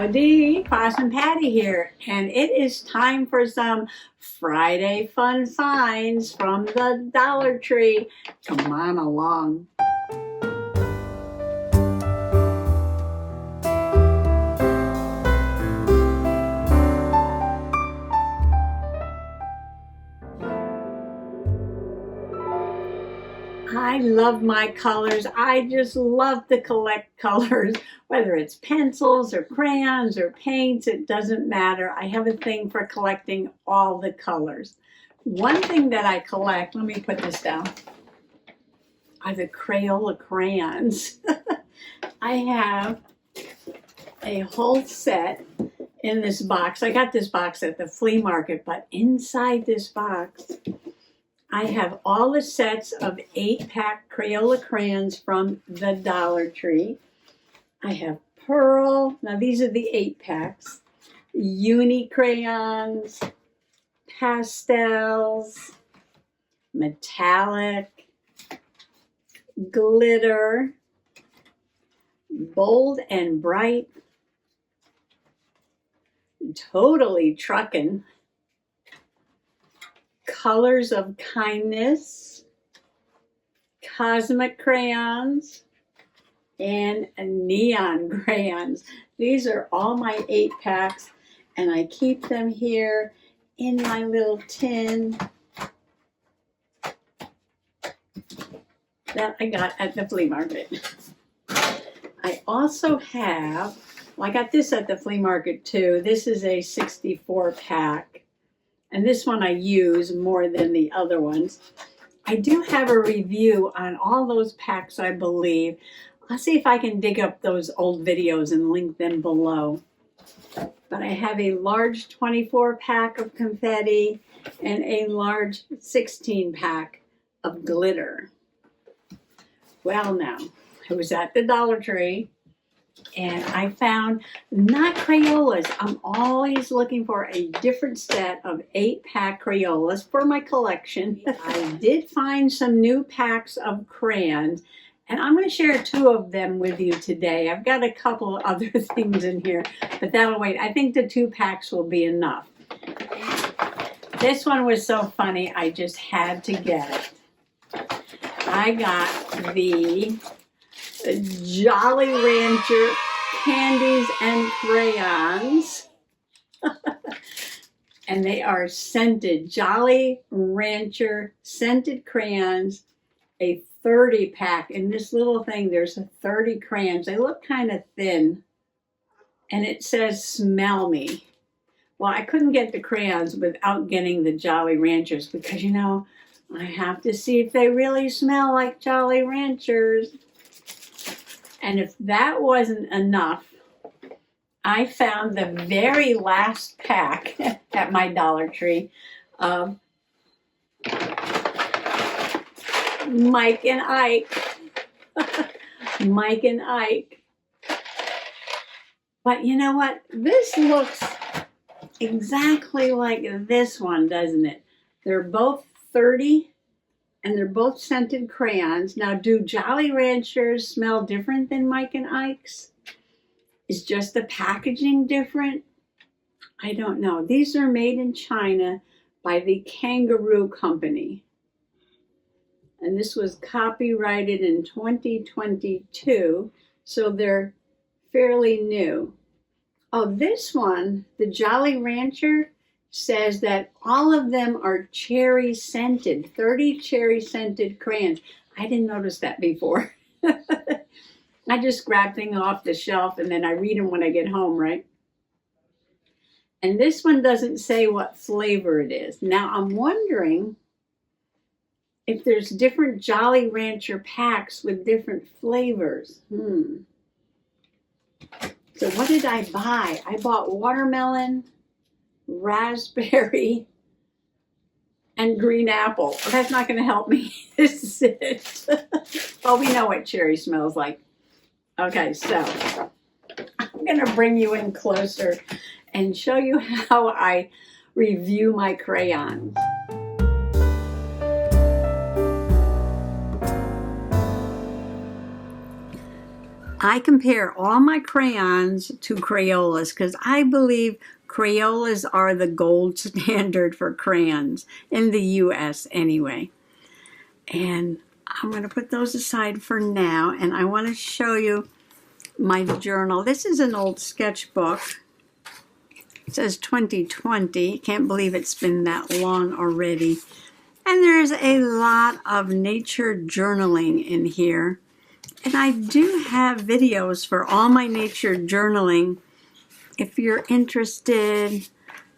Howdy, Possum Patty here, and it is time for some Friday fun finds from the Dollar Tree. Come on along. I love my colors. I just love to collect colors, whether it's pencils or crayons or paints, it doesn't matter. I have a thing for collecting all the colors. One thing that I collect, let me put this down, are the Crayola crayons. I have a whole set in this box. I got this box at the flea market, but inside this box, I have all the sets of 8-pack Crayola crayons from the Dollar Tree. I have Pearl, now these are the 8-packs, Uni crayons, pastels, metallic, glitter, bold and bright, totally truckin', colors of kindness, cosmic crayons, and neon crayons. These are all my 8-packs, and I keep them here in my little tin that I got at the flea market. I also have, well, I got this at the flea market too. This is a 64-pack. And this one I use more than the other ones. I do have a review on all those packs, I believe. I'll see if I can dig up those old videos and link them below. But I have a large 24-pack of confetti and a large 16-pack of glitter. Well now, I was at the Dollar Tree and I found not Crayolas. I'm always looking for a different set of 8-pack Crayolas for my collection. I did find some new packs of crayons, and I'm going to share 2 of them with you today. I've got a couple of other things in here, but that'll wait. I think the 2 packs will be enough. This one was so funny, I just had to get it. I got the Jolly Rancher candies and crayons. And they are scented. Jolly Rancher scented crayons, a 30-pack. In this little thing, there's 30 crayons. They look kind of thin. And it says, smell me. Well, I couldn't get the crayons without getting the Jolly Ranchers because, you know, I have to see if they really smell like Jolly Ranchers. And if that wasn't enough, I found the very last pack at my Dollar Tree of Mike and Ike. Mike and Ike. But you know what? This looks exactly like this one, doesn't it? They're both 30. And they're both scented crayons. Now, do Jolly Ranchers smell different than Mike and Ike's? Is just the packaging different? I don't know. These are made in China by the Kangaroo Company. And this was copyrighted in 2022, so they're fairly new. Oh, this one, the Jolly Rancher, says that all of them are cherry scented, 30 cherry scented crayons. I didn't notice that before. I just grab things off the shelf and then I read them when I get home, right? And this one doesn't say what flavor it is. Now I'm wondering if there's different Jolly Rancher packs with different flavors. So what did I buy? I bought watermelon, raspberry, and green apple. Well, that's not going to help me. This is it. Well, we know what cherry smells like. Okay, so I'm going to bring you in closer and show you how I review my crayons. I compare all my crayons to Crayolas because I believe Crayolas are the gold standard for crayons in the US anyway. And I'm going to put those aside for now, and I want to show you my journal. This is an old sketchbook. It says 2020. Can't believe it's been that long already. And there's a lot of nature journaling in here. And I do have videos for all my nature journaling. If you're interested,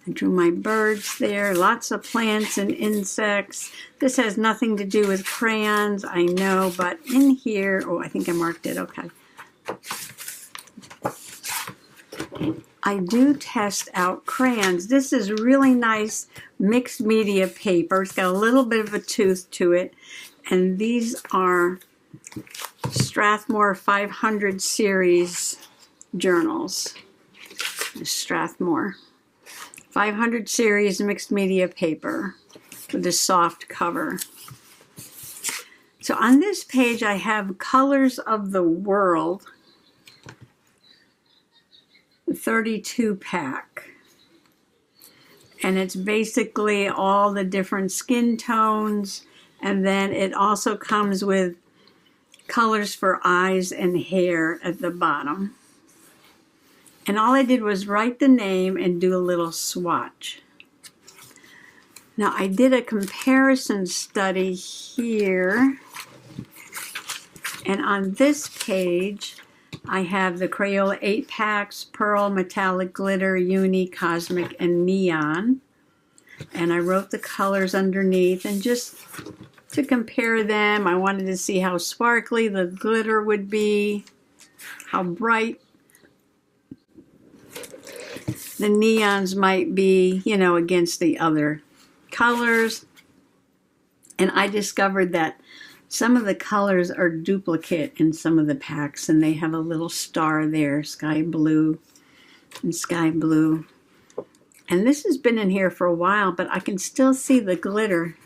I drew my birds there, lots of plants and insects. This has nothing to do with crayons, I know, but in here, oh, I think I marked it, okay. I do test out crayons. This is really nice mixed media paper. It's got a little bit of a tooth to it. And these are Strathmore 500 series journals. Strathmore 500 series mixed media paper with a soft cover. So on this page I have Colors of the World, 32 pack. And it's basically all the different skin tones, and then it also comes with colors for eyes and hair at the bottom. And all I did was write the name and do a little swatch. Now I did a comparison study here, and on this page I have the Crayola 8 packs, Pearl, Metallic, Glitter, Uni, Cosmic, and Neon. And I wrote the colors underneath, and just to compare them, I wanted to see how sparkly the glitter would be, how bright the neons might be, you know, against the other colors. And I discovered that some of the colors are duplicate in some of the packs, and they have a little star there, sky blue and sky blue. And this has been in here for a while, but I can still see the glitter.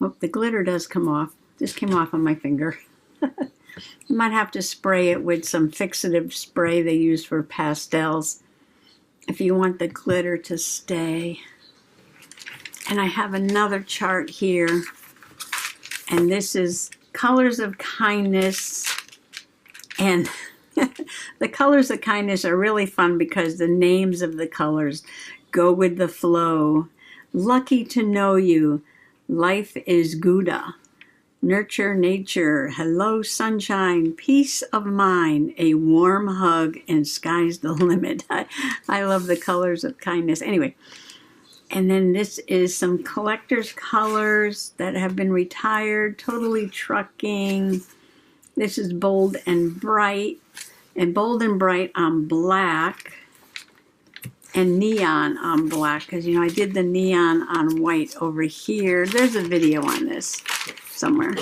Oh, the glitter does come off. Just came off on my finger. You might have to spray it with some fixative spray they use for pastels if you want the glitter to stay. And I have another chart here, and this is Colors of Kindness. And the colors of kindness are really fun because the names of the colors go with the flow. Lucky to know you, life is Gouda, nurture nature, hello sunshine, peace of mind, a warm hug, and sky's the limit. I love the colors of kindness. Anyway, and then this is some collector's colors that have been retired, Totally Trucking. This is Bold and Bright, and Bold and Bright on black, and Neon on black, because, you know, I did the neon on white over here. There's a video on this somewhere.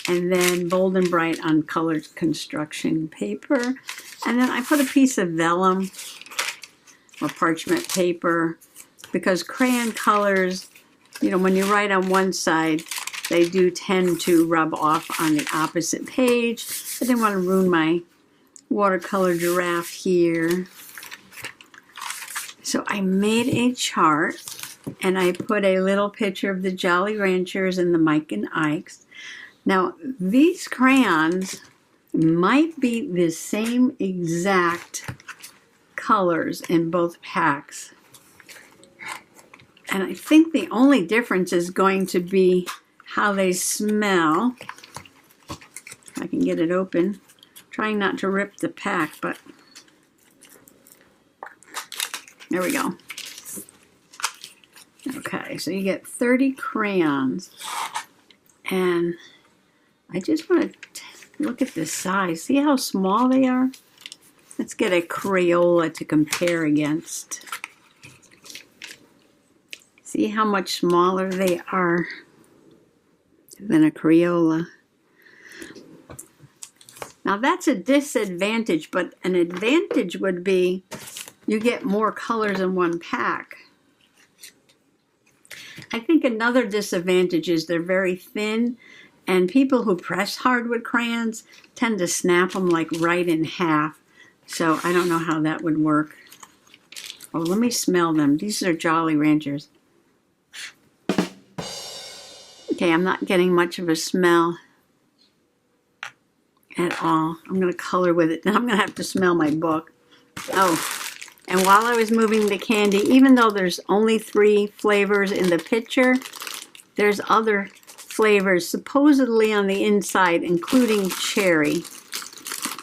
And then Bold and Bright on colored construction paper. And then I put a piece of vellum or parchment paper, because crayon colors, you know, when you write on one side, they do tend to rub off on the opposite page. I didn't want to ruin my watercolor giraffe here. So I made a chart, and I put a little picture of the Jolly Ranchers and the Mike and Ikes. Now, these crayons might be the same exact colors in both packs. And I think the only difference is going to be how they smell. If I can get it open. Trying not to rip the pack, but there we go. Okay, so you get 30 crayons. And I just want to look at the size. See how small they are? Let's get a Crayola to compare against. See how much smaller they are than a Crayola. Now that's a disadvantage, but an advantage would be you get more colors in one pack. I think another disadvantage is they're very thin, And people who press hardwood crayons tend to snap them like right in half. So I don't know how that would work. Oh, let me smell them. These are Jolly Ranchers. Okay, I'm not getting much of a smell at all. I'm going to color with it. Then I'm going to have to smell my book. Oh, and while I was moving the candy, even though there's only 3 flavors in the picture, there's other flavors supposedly on the inside, including cherry.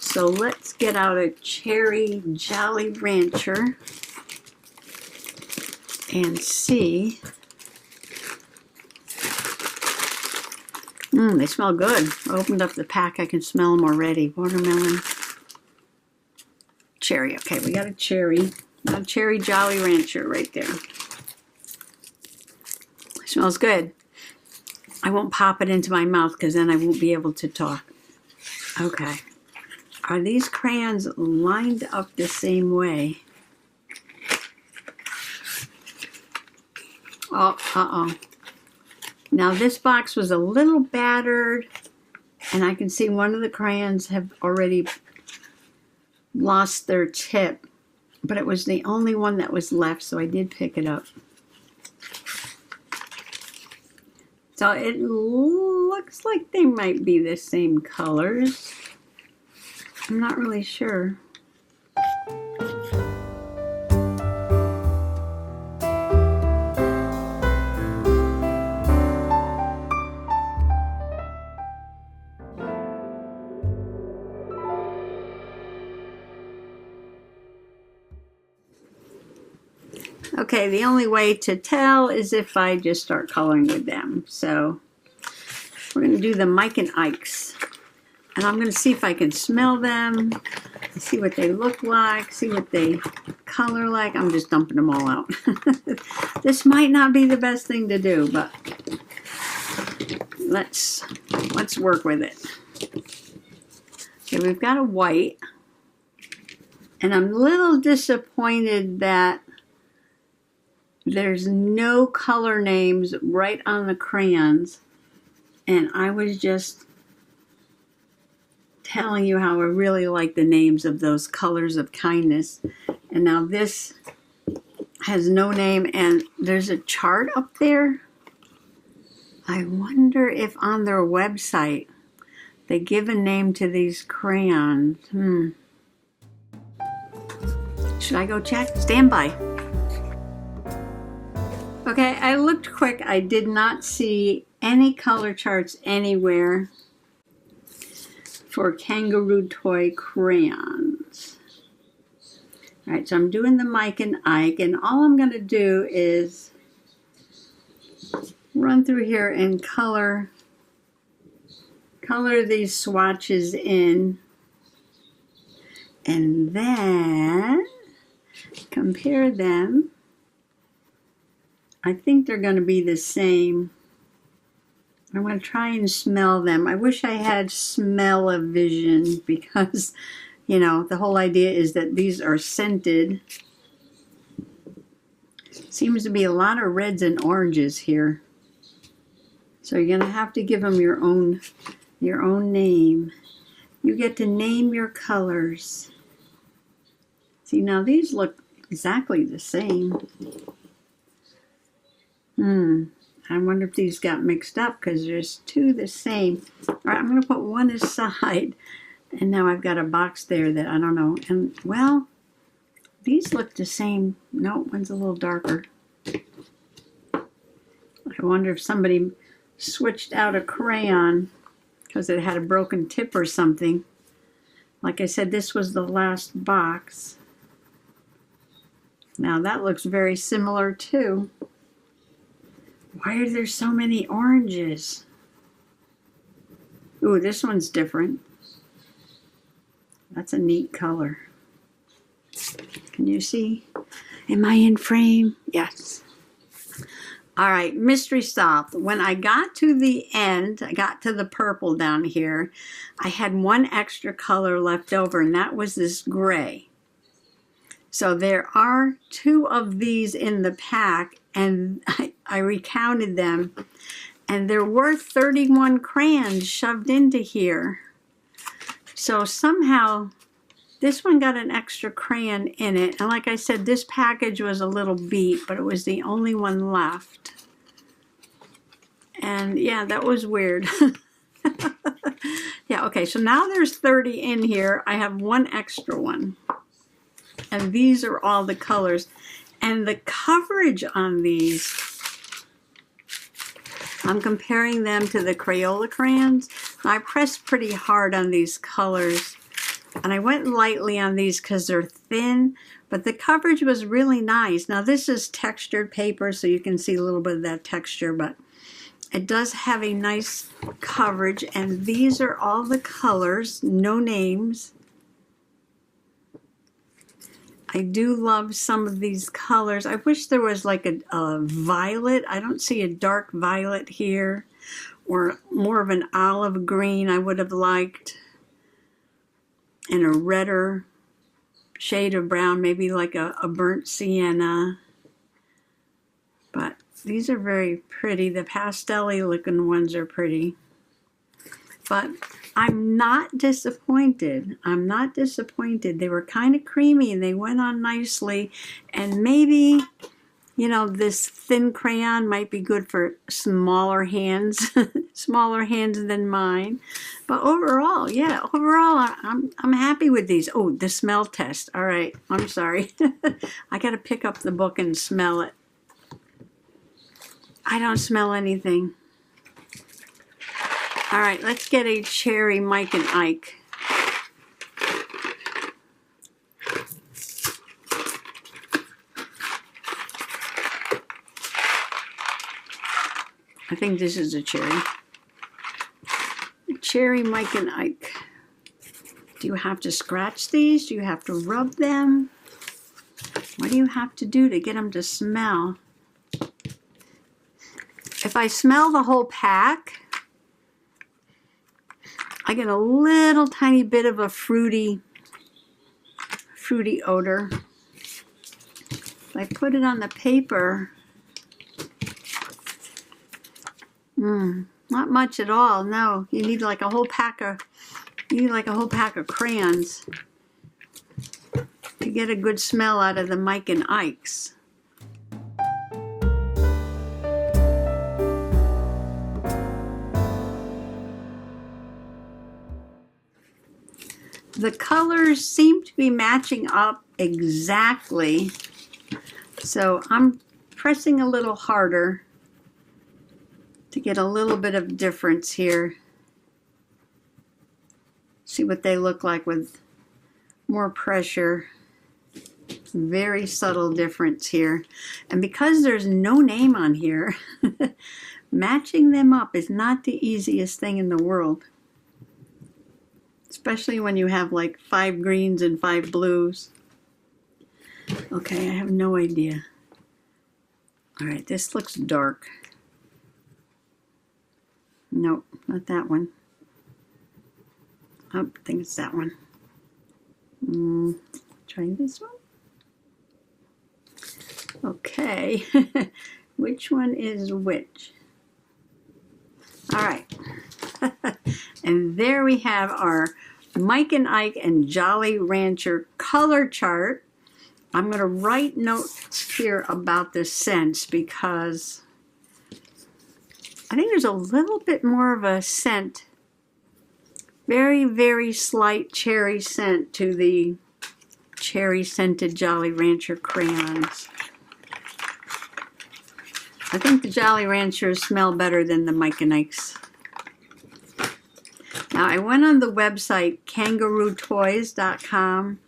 So let's get out a cherry Jolly Rancher and see. They smell good. I opened up the pack. I can smell them already. Watermelon. Cherry. Okay, we got a cherry. Got a cherry Jolly Rancher right there. It smells good. I won't pop it into my mouth because then I won't be able to talk. Okay. Are these crayons lined up the same way? Oh, uh-oh. Now this box was a little battered, and I can see one of the crayons have already lost their tip, but it was the only one that was left, so I did pick it up. So it looks like they might be the same colors. I'm not really sure. Okay, the only way to tell is if I just start coloring with them. So we're going to do the Mike and Ike's. And I'm going to see if I can smell them, see what they look like, see what they color like. I'm just dumping them all out. This might not be the best thing to do, but let's work with it. Okay, we've got a white. And I'm a little disappointed that there's no color names right on the crayons, and I was just telling you how I really like the names of those colors of kindness. And now this has no name, and there's a chart up there. I wonder if on their website they give a name to these crayons. Should I go check? Stand by. Okay, I looked quick. I did not see any color charts anywhere for kangaroo toy crayons. All right, so I'm doing the Mike and Ike, and all I'm going to do is run through here and color these swatches in, and then compare them. I think they're going to be the same. I'm going to try and smell them. I wish I had smell-o-vision because, you know, the whole idea is that these are scented. Seems to be a lot of reds and oranges here. So you're going to have to give them your own name. You get to name your colors. See, now these look exactly the same. I wonder if these got mixed up because there's 2 the same. All right, I'm going to put one aside. And now I've got a box there that I don't know. And, well, these look the same. No, one's a little darker. I wonder if somebody switched out a crayon because it had a broken tip or something. Like I said, this was the last box. Now that looks very similar too. Why are there so many oranges? Ooh, this one's different. That's a neat color. Can you see? Am I in frame? Yes. All right, mystery solved. When I got to the end, I got to the purple down here, I had one extra color left over, and that was this gray. So there are 2 of these in the pack, and I recounted them, And there were 31 crayons shoved into here. So somehow this one got an extra crayon in it. And like I said, this package was a little beat, but it was the only one left. And yeah, that was weird. Yeah, okay, so now there's 30 in here. I have one extra one. And these are all the colors. And the coverage on these, I'm comparing them to the Crayola crayons. I pressed pretty hard on these colors. And I went lightly on these because they're thin. But the coverage was really nice. Now this is textured paper, so you can see a little bit of that texture. But it does have a nice coverage. And these are all the colors, no names. I do love some of these colors. I wish there was like a violet. I don't see a dark violet here, or more of an olive green I would have liked, and a redder shade of brown, maybe like a burnt sienna. But these are very pretty. The pastel-y looking ones are pretty. But I'm not disappointed. I'm not disappointed. They were kind of creamy and they went on nicely. And maybe, you know, this thin crayon might be good for smaller hands, smaller hands than mine. But overall, yeah, overall, I'm happy with these. Oh, the smell test. All right, I'm sorry. I got to pick up the book and smell it. I don't smell anything. All right, let's get a cherry Mike and Ike. I think this is a cherry. Cherry Mike and Ike. Do you have to scratch these? Do you have to rub them? What do you have to do to get them to smell? If I smell the whole pack, I get a little tiny bit of a fruity odor. If I put it on the paper, not much at all. No, you need like a whole pack of crayons to get a good smell out of the Mike and Ikes. The colors seem to be matching up exactly, so I'm pressing a little harder to get a little bit of difference here. See what they look like with more pressure. Very subtle difference here. And because there's no name on here, matching them up is not the easiest thing in the world. Especially when you have like 5 greens and 5 blues. Okay, I have no idea. All right, this looks dark. Nope, not that one. Oh, I think it's that one. Try this one. Okay, which one is which? All right. And there we have our Mike and Ike and Jolly Rancher color chart. I'm going to write notes here about the scents because I think there's a little bit more of a scent, very, very slight cherry scent to the cherry scented Jolly Rancher crayons. I think the Jolly Ranchers smell better than the Mike and Ikes. Now, I went on the website kangarootoys.com,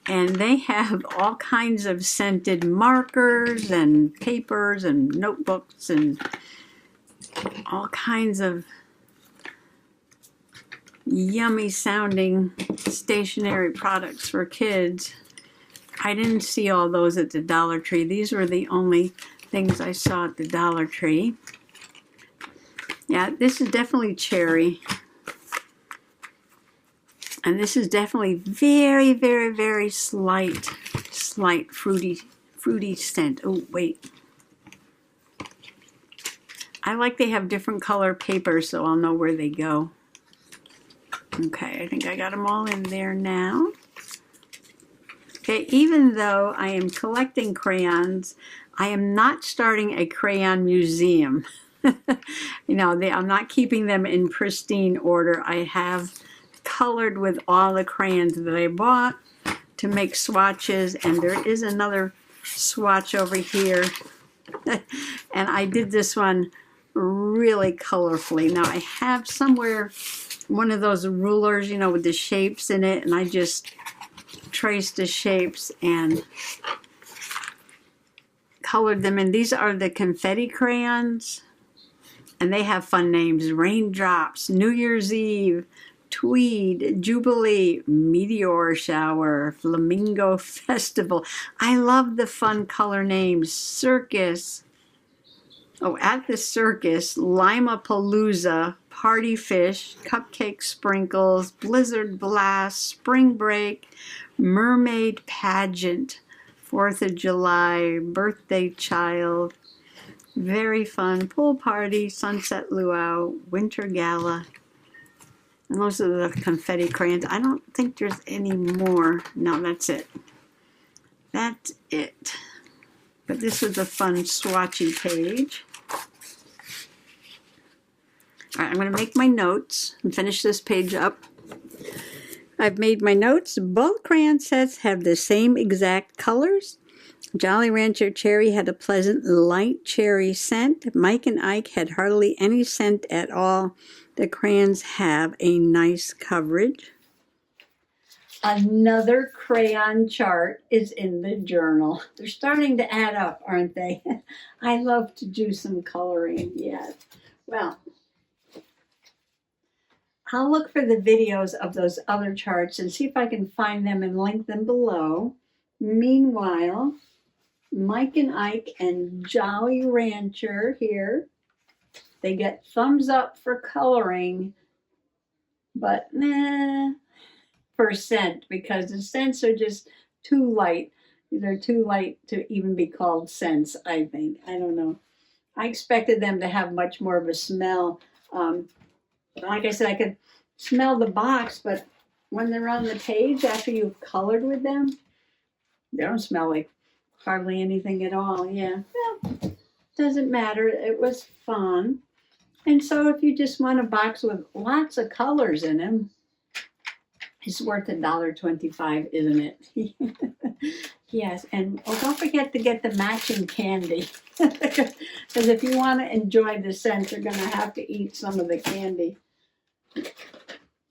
and they have all kinds of scented markers and papers and notebooks and all kinds of yummy sounding stationery products for kids. I didn't see all those at the Dollar Tree. These were the only things I saw at the Dollar Tree. Yeah, this is definitely cherry. And this is definitely very, very, very slight fruity scent. Oh, wait. I like they have different color paper so I'll know where they go. Okay, I think I got them all in there now. Okay, even though I am collecting crayons, I am not starting a crayon museum. You know, I'm not keeping them in pristine order. I have colored with all the crayons that I bought to make swatches, and there is another swatch over here. And I did this one really colorfully. Now I have somewhere one of those rulers, you know, with the shapes in it, and I just traced the shapes and colored them in. These are the confetti crayons, and they have fun names: Raindrops, New Year's Eve, Tweed, Jubilee, Meteor Shower, Flamingo Festival. I love the fun color names. Circus. Oh, at the circus, Limapalooza, Party Fish, Cupcake Sprinkles, Blizzard Blast, Spring Break, Mermaid Pageant, 4th of July, Birthday Child, very fun, Pool Party, Sunset Luau, Winter Gala. And those are the confetti crayons. I don't think there's any more. No, that's it. That's it. But this is a fun swatchy page. All right, I'm going to make my notes and finish this page up. I've made my notes. Both crayon sets have the same exact colors. Jolly Rancher Cherry had a pleasant light cherry scent. Mike and Ike had hardly any scent at all. The crayons have a nice coverage. Another crayon chart is in the journal. They're starting to add up, aren't they? I love to do some coloring, yes. Well, I'll look for the videos of those other charts and see if I can find them and link them below. Meanwhile, Mike and Ike and Jolly Rancher here, they get thumbs up for coloring, but nah, for scent, because the scents are just too light. They're too light to even be called scents, I think. I don't know. I expected them to have much more of a smell. Like I said, I could smell the box, but when they're on the page after you've colored with them, they don't smell like hardly anything at all. Yeah, well, doesn't matter. It was fun. And so if you just want a box with lots of colors in them, it's worth $1.25, isn't it? Yes, and don't forget to get the matching candy. Because if you want to enjoy the scent, you're going to have to eat some of the candy.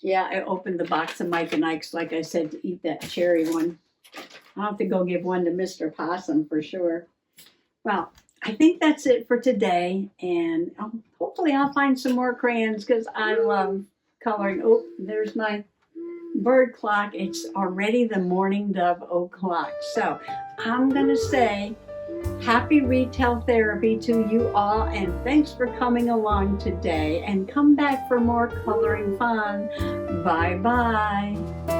Yeah, I opened the box of Mike and Ike's, like I said, to eat that cherry one. I'll have to go give one to Mr. Possum for sure. Well, I think that's it for today. And hopefully I'll find some more crayons because I love coloring. Oh, there's my bird clock. It's already the morning dove o'clock. So I'm going to say happy retail therapy to you all, and thanks for coming along today, and come back for more coloring fun. Bye bye.